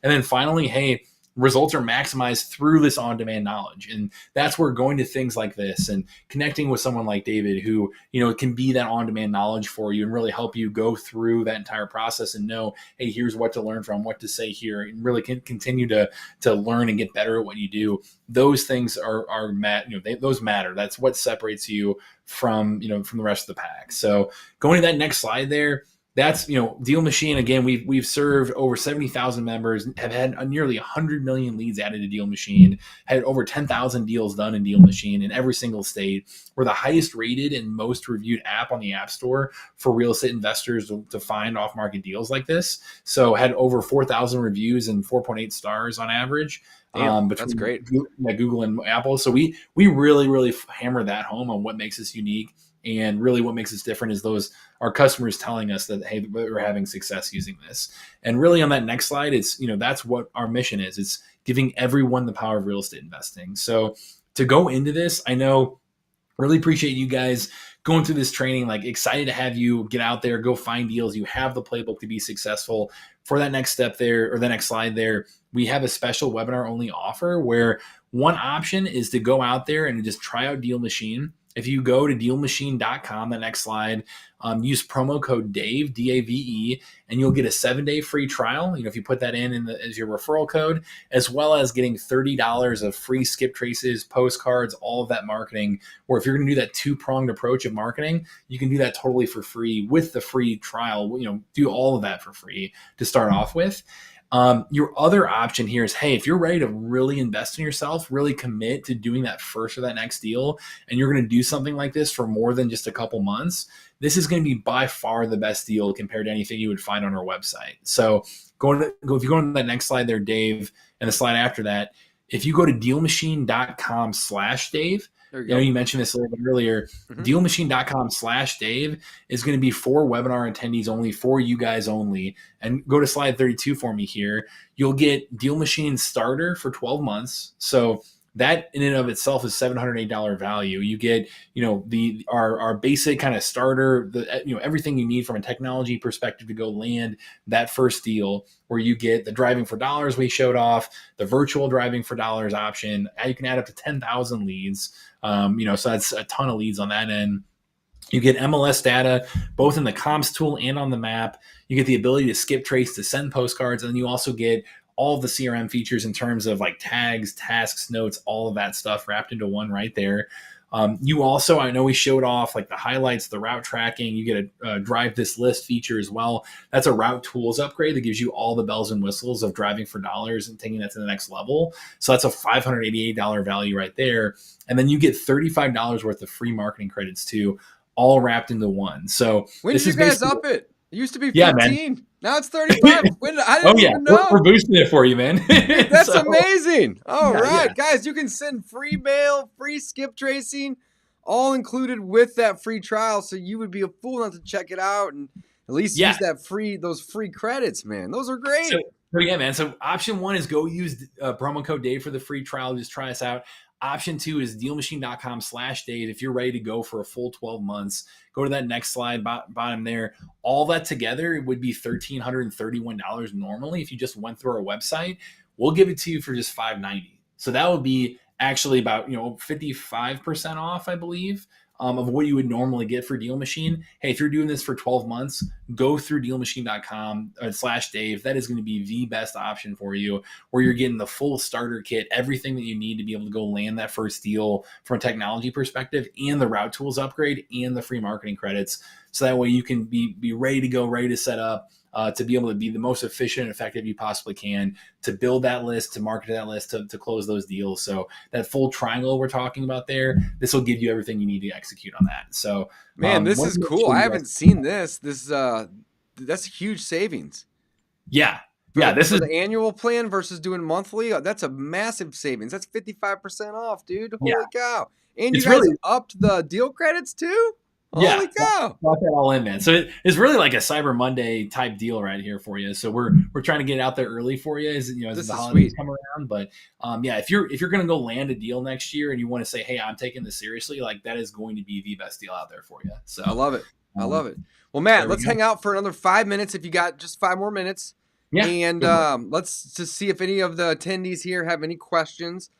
And then finally, hey, results are maximized through this on-demand knowledge. And that's where going to things like this and connecting with someone like David, who, can be that on-demand knowledge for you and really help you go through that entire process and know, hey, here's what to learn from, what to say here, and really can continue to learn and get better at what you do. Those things those matter. That's what separates you from the rest of the pack. So going to that next slide there, that's, Dealmachine. Again, we've served over 70,000 members, have had nearly 100 million leads added to Dealmachine, had over 10,000 deals done in Dealmachine in every single state. We're the highest rated and most reviewed app on the App Store for real estate investors to find off-market deals like this. So had over 4,000 reviews and 4.8 stars on average. Damn, that's great. Google and Apple. So we really, really hammer that home on what makes us unique. And really what makes us different is our customers telling us that, hey, we're having success using this. And really on that next slide, it's, that's what our mission is. It's giving everyone the power of real estate investing. So to go into this, I know, really appreciate you guys going through this training, like excited to have you get out there, go find deals. You have the playbook to be successful. For that next step there, or the next slide there, we have a special webinar only offer where one option is to go out there and just try out Dealmachine. If you go to dealmachine.com, the next slide, use promo code DAVE, D-A-V-E, and you'll get a 7-day free trial. If you put that in as your referral code, as well as getting $30 of free skip traces, postcards, all of that marketing. Or if you're going to do that 2-pronged approach of marketing, you can do that totally for free with the free trial. Do all of that for free to start off with. Your other option here is, hey, if you're ready to really invest in yourself, really commit to doing that first or that next deal, and you're going to do something like this for more than just a couple months, this is going to be by far the best deal compared to anything you would find on our if you go on that next slide there, Dave, and the slide after that, if you go to dealmachine.com/Dave, you mentioned this a little bit earlier. Dealmachine.com/Dave is going to be for webinar attendees only, for you guys only. And go to slide 32 for me here. You'll get Dealmachine starter for 12 months. So that in and of itself is $708 value. You get, our basic kind of starter, everything you need from a technology perspective to go land that first deal, where you get the driving for dollars we showed off, the virtual driving for dollars option. You can add up to 10,000 leads. So that's a ton of leads on that end. You get MLS data, both in the comms tool and on the map. You get the ability to skip trace, to send postcards, and then you also get all of the CRM features in terms of like tags, tasks, notes, all of that stuff wrapped into one right there. You also, I know we showed off like the highlights, the route tracking. You get a drive this list feature as well. That's a route tools upgrade that gives you all the bells and whistles of driving for dollars and taking that to the next level. So that's a $588 value right there. And then you get $35 worth of free marketing credits too, all wrapped into one. So when did you guys up it? It used to be 15. Yeah, man. Now it's 35. I Oh didn't yeah, even we're know. boosting it for you, man. Dude, that's So, amazing. All yeah, right, yeah, guys, you can send free mail, free skip tracing, all included with that free trial. So you would be a fool not to check it out and at least yeah. use those free credits, man. Those are So, great. so yeah, man. So option one is go use promo code Dave for the free trial. Just try us out. Option two is dealmachine.com/Dave. If you're ready to go for a full 12 months, go to that next slide bottom there. All that together would be $1,331 normally. If you just went through our website, we'll give it to you for just $590. So that would be actually about 55% off, I believe, of what you would normally get for Deal Machine. Hey, if you're doing this for 12 months, go through dealmachine.com/Dave. That is going to be the best option for you, where you're getting the full starter kit, everything that you need to be able to go land that first deal from a technology perspective, and the route tools upgrade and the free marketing credits. So that way you can be ready to go, ready to set up, to be able to be the most efficient and effective you possibly can, to build that list, to market that list, to close those deals. So that full triangle we're talking about there, this will give you everything you need to execute on that. So Man, this is cool. I haven't seen this. That's huge savings. Yeah. For Yeah. the This for is, the annual plan versus doing monthly, that's a massive savings. That's 55% off, dude. yeah, Holy cow. And you it's guys really, upped the deal credits too? yeah, Holy cow. lock that all in, man. So it's really like a Cyber Monday type deal right here for you. So we're trying to get it out there early for you as This the is holidays sweet. come around. But yeah, if you're going to go land a deal next year and you want to say, hey, I'm taking this seriously, like that is going to be the best deal out there for you. I So love it. I um, love it. Well, Matt, there we let's go. hang out for another 5 minutes if you got just 5 more minutes. Yeah, And go for it. let's just see if any of the attendees here have any questions.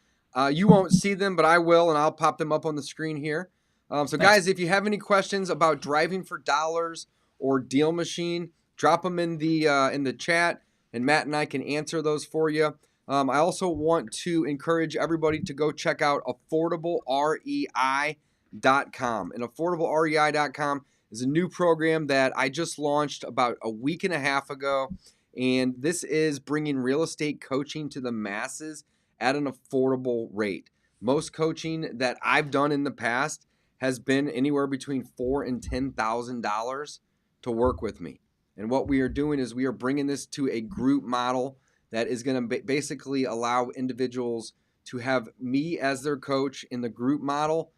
You won't see them, but I will, and I'll pop them up on the screen here. So, Nice. guys, if you have any questions about driving for dollars or Deal Machine, drop them in the chat, and Matt and I can answer those for you. I also want to encourage everybody to go check out affordablerei.com. And affordablerei.com is a new program that I just launched about a week and a half ago. And this is bringing real estate coaching to the masses at an affordable rate. Most coaching that I've done in the past has been anywhere between $4,000 and $10,000 to work with me. And what we are doing is we are bringing this to a group model that is going to basically allow individuals to have me as their coach in the group model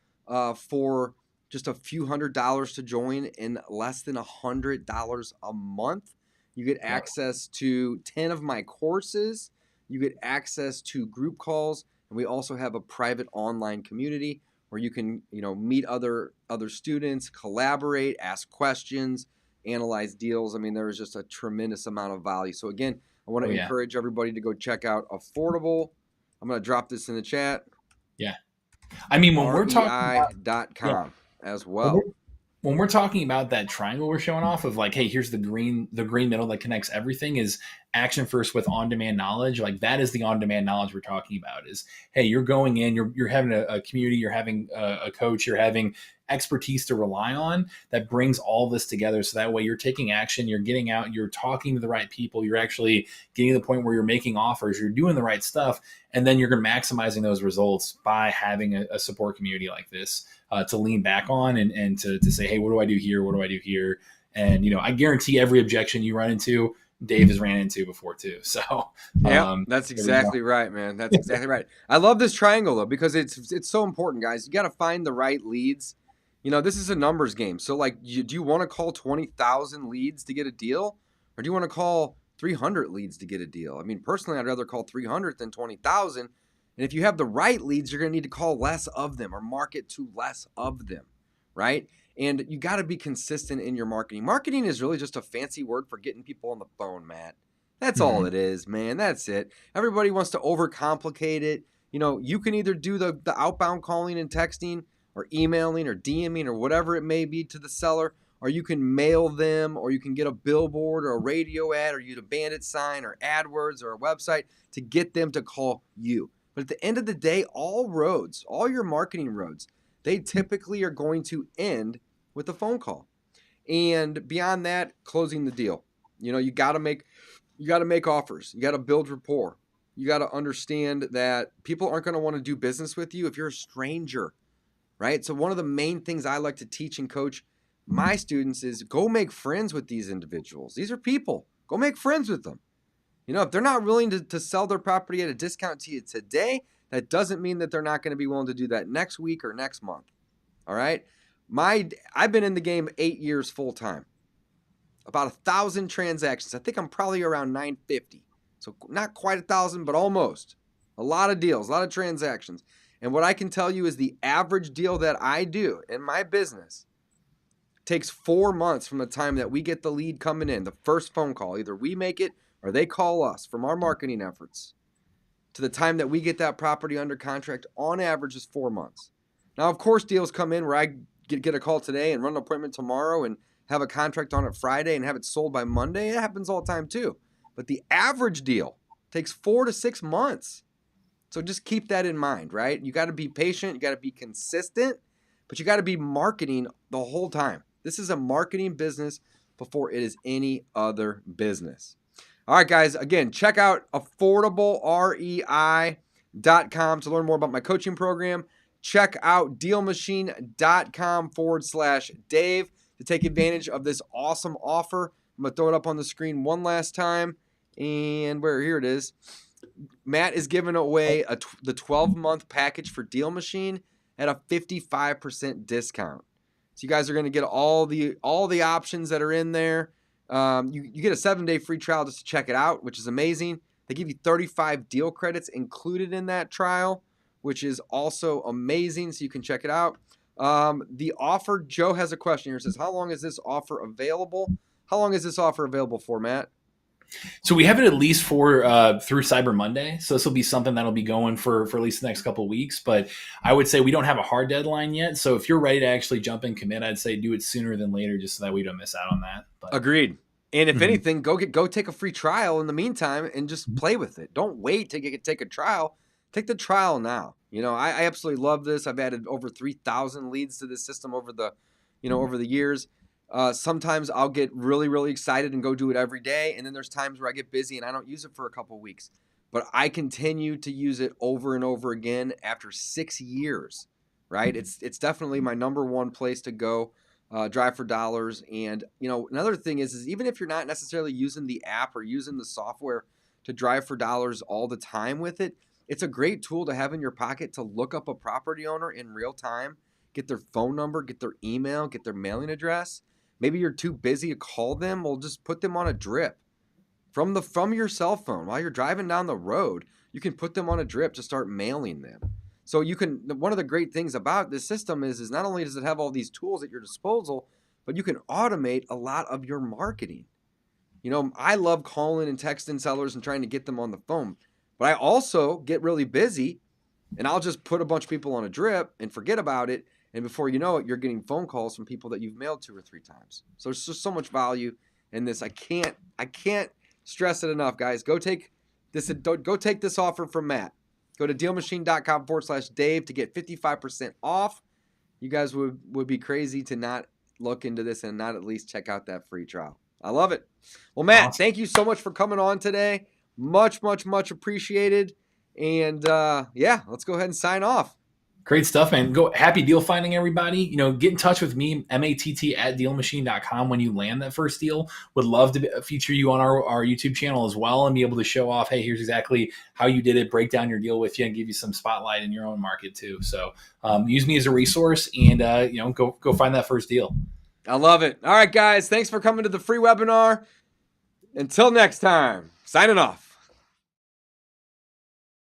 for just a few $100s to join in less than $100 a month. You get access to 10 of my courses. You get access to group calls, and we also have a private online community where you can, meet other students, collaborate, ask questions, analyze deals. I mean, there is just a tremendous amount of value. So again, I want to encourage everybody to go check out Affordable. I'm going to drop this in the chat. Yeah. I mean, when we're talking about, REI.com as when well. we're talking about that triangle we're showing off of like, hey, here's the green middle that connects everything is action first with on-demand knowledge. Like that is the on-demand knowledge we're talking about is, hey, you're going in, you're having a community, you're having a coach, you're having expertise to rely on that brings all this together. So that way you're taking action, you're getting out, you're talking to the right people, you're actually getting to the point where you're making offers, you're doing the right stuff. And then you're maximizing those results by having a support community like this to lean back on and to say, hey, what do I do here? What do I do here? And, I guarantee every objection you run into, Dave has ran into before too. So yeah, that's exactly right, man. That's exactly right. I love this triangle though, because it's so important, guys. You got to find the right leads. This is a numbers game. So like, do you want to call 20,000 leads to get a deal? Or do you want to call 300 leads to get a deal? I mean, personally, I'd rather call 300 than 20,000. And if you have the right leads, you're going to need to call less of them or market to less of them, right? And you got to be consistent in your marketing. Marketing is really just a fancy word for getting people on the phone, Matt. That's all it is, man. That's it. Everybody wants to overcomplicate it. You can either do the outbound calling and texting or emailing or DMing or whatever it may be to the seller, or you can mail them, or you can get a billboard or a radio ad or use a bandit sign or AdWords or a website to get them to call you. But at the end of the day, all your marketing roads, they typically are going to end with a phone call. And beyond that, closing the deal. You got to make offers. You got to build rapport. You got to understand that people aren't going to want to do business with you if you're a stranger, right? So one of the main things I like to teach and coach my students is go make friends with these individuals. These are people. Go make friends with them. If they're not willing to sell their property at a discount to you today, that doesn't mean that they're not going to be willing to do that next week or next month. All right. I've been in the game 8 years full time, about 1,000 transactions. I think I'm probably around 950. So not quite 1,000, but almost. A lot of deals, a lot of transactions. And what I can tell you is the average deal that I do in my business takes 4 months from the time that we get the lead coming in, the first phone call. Either we make it or they call us from our marketing efforts, to the time that we get that property under contract. On average is 4 months. Now, of course, deals come in where I get a call today and run an appointment tomorrow and have a contract on it Friday and have it sold by Monday. It happens all the time too. But the average deal takes 4 to 6 months. So just keep that in mind, right? You got to be patient. You got to be consistent, but you got to be marketing the whole time. This is a marketing business before it is any other business. All right, guys, again, check out affordablerei.com to learn more about my coaching program. Check out dealmachine.com/Dave to take advantage of this awesome offer. I'm going to throw it up on the screen one last time. And here it is. Matt is giving away the 12-month package for Deal Machine at a 55% discount. So you guys are going to get all the options that are in there. You get a 7-day free trial just to check it out, which is amazing. They give you 35 deal credits included in that trial, which is also amazing. So you can check it out. The offer, Joe has a question here. It says, how long is this offer available? How long is this offer available for, Matt? So we have it at least for through Cyber Monday. So this will be something that'll be going for at least the next couple of weeks. But I would say we don't have a hard deadline yet. So if you're ready to actually jump and commit, I'd say do it sooner than later, just so that we don't miss out on that. But, agreed. And if anything, go take a free trial in the meantime and just play with it. Don't wait to take a trial. Take the trial now. I absolutely love this. I've added over 3,000 leads to this system over the years. Sometimes I'll get really, really excited and go do it every day. And then there's times where I get busy and I don't use it for a couple of weeks. But I continue to use it over and over again after 6 years, right? It's definitely my number one place to go, drive for dollars. And, another thing is even if you're not necessarily using the app or using the software to drive for dollars all the time with it, it's a great tool to have in your pocket to look up a property owner in real time, get their phone number, get their email, get their mailing address. Maybe you're too busy to call them. Well, just put them on a drip from your cell phone while you're driving down the road. You can put them on a drip to start mailing them. So you can. One of the great things about this system is not only does it have all these tools at your disposal, but you can automate a lot of your marketing. I love calling and texting sellers and trying to get them on the phone, but I also get really busy, and I'll just put a bunch of people on a drip and forget about it. And before you know it, you're getting phone calls from people that you've mailed 2 or 3 times. So there's just so much value in this. I can't stress it enough, guys. Go take this offer from Matt. Go to dealmachine.com/Dave to get 55% off. You guys would be crazy to not look into this and not at least check out that free trial. I love it. Well, Matt, Thank you so much for coming on today. Much, much, much appreciated. And let's go ahead and sign off. Great stuff, man. Happy deal finding, everybody. Get in touch with me, matt@dealmachine.com, when you land that first deal. Would love to feature you on our YouTube channel as well and be able to show off, hey, here's exactly how you did it, break down your deal with you, and give you some spotlight in your own market too. So use me as a resource and go find that first deal. I love it. All right, guys. Thanks for coming to the free webinar. Until next time, signing off.